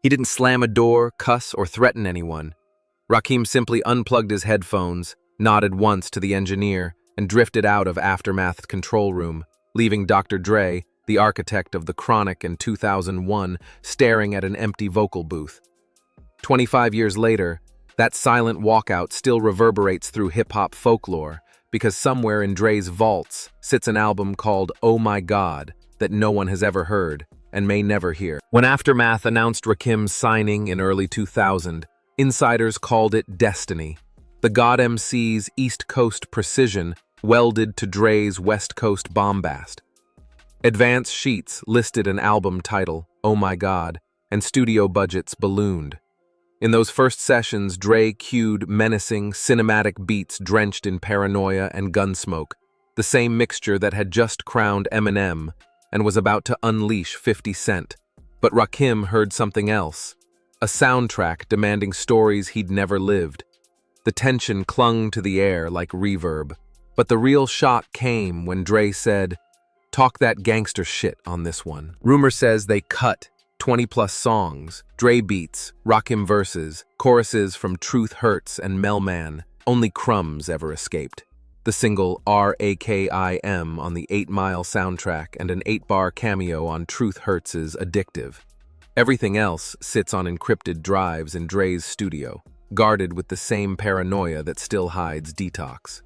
He didn't slam a door, cuss, or threaten anyone. Rakim simply unplugged his headphones, nodded once to the engineer, and drifted out of Aftermath's control room, leaving Dr. Dre, the architect of The Chronic in 2001, staring at an empty vocal booth. 25 years later, that silent walkout still reverberates through hip-hop folklore, because somewhere in Dre's vaults sits an album called Oh My God that no one has ever heard and may never hear. When Aftermath announced Rakim's signing in early 2000, insiders called it destiny. The God MC's East Coast precision welded to Dre's West Coast bombast. Advance sheets listed an album title, Oh My God, and studio budgets ballooned. In those first sessions, Dre cued menacing, cinematic beats drenched in paranoia and gunsmoke, the same mixture that had just crowned Eminem and was about to unleash 50 Cent. But Rakim heard something else, a soundtrack demanding stories he'd never lived. The tension clung to the air like reverb, but the real shock came when Dre said, "Talk that gangster shit on this one." Rumor says they cut 20-plus songs, Dre beats, Rakim verses, choruses from Truth Hurts and Melman. Only crumbs ever escaped. The single Rakim on the 8 Mile soundtrack and an 8-bar cameo on Truth Hurts' Addictive. Everything else sits on encrypted drives in Dre's studio, guarded with the same paranoia that still hides Detox.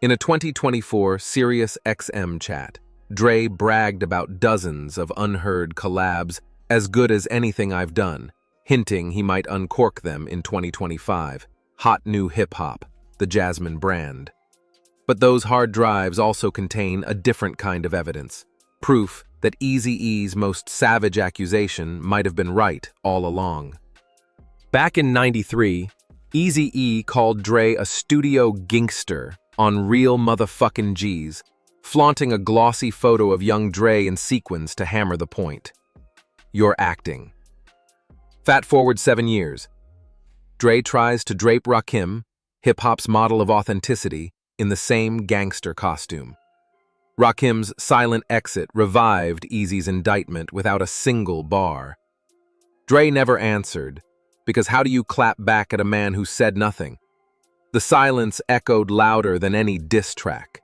In a 2024 Sirius XM chat, Dre bragged about dozens of unheard collabs as good as anything I've done, hinting he might uncork them in 2025. Hot new hip-hop, the Jasmine brand. But those hard drives also contain a different kind of evidence, proof that Eazy-E's most savage accusation might have been right all along. Back in '93, Eazy-E called Dre a studio gangster on Real Motherfucking G's, flaunting a glossy photo of young Dre in sequins to hammer the point. You're acting. Fast forward 7 years. Dre tries to drape Rakim, hip-hop's model of authenticity, in the same gangster costume. Rakim's silent exit revived Eazy's indictment without a single bar. Dre never answered, because how do you clap back at a man who said nothing? The silence echoed louder than any diss track.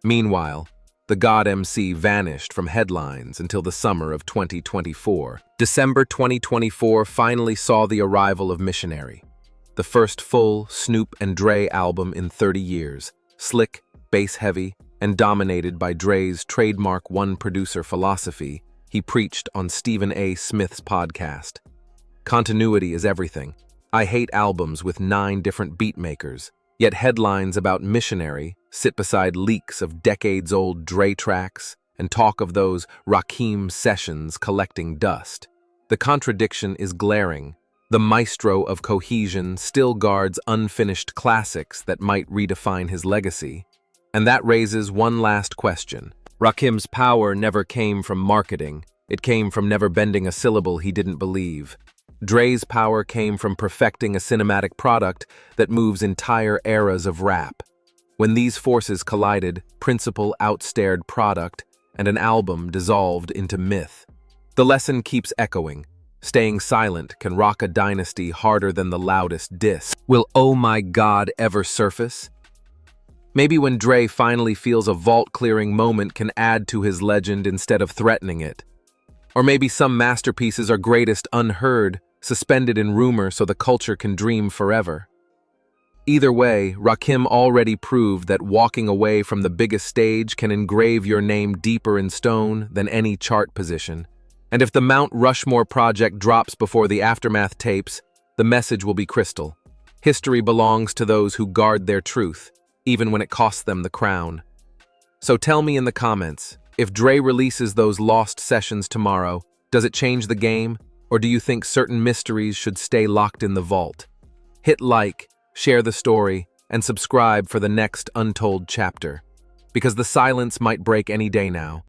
Meanwhile, the God MC vanished from headlines until the summer of 2024. December 2024 finally saw the arrival of Missionary, the first full Snoop and Dre album in 30 years, slick, bass-heavy, and dominated by Dre's trademark one-producer philosophy he preached on Stephen A. Smith's podcast. Continuity is everything. I hate albums with 9 different beatmakers, yet headlines about Missionary sit beside leaks of decades-old Dre tracks and talk of those Rakim sessions collecting dust. The contradiction is glaring. The maestro of cohesion still guards unfinished classics that might redefine his legacy. And that raises one last question. Rakim's power never came from marketing. It came from never bending a syllable he didn't believe. Dre's power came from perfecting a cinematic product that moves entire eras of rap. When these forces collided, principle outstared product, and an album dissolved into myth. The lesson keeps echoing. Staying silent can rock a dynasty harder than the loudest diss. Will Oh My God ever surface? Maybe when Dre finally feels a vault-clearing moment can add to his legend instead of threatening it. Or maybe some masterpieces are greatest unheard, suspended in rumor so the culture can dream forever. Either way, Rakim already proved that walking away from the biggest stage can engrave your name deeper in stone than any chart position. And if the Mount Rushmore project drops before the Aftermath tapes, the message will be crystal. History belongs to those who guard their truth, even when it costs them the crown. So tell me in the comments, if Dre releases those lost sessions tomorrow, does it change the game? Or do you think certain mysteries should stay locked in the vault? Hit like, share the story, and subscribe for the next untold chapter. Because the silence might break any day now.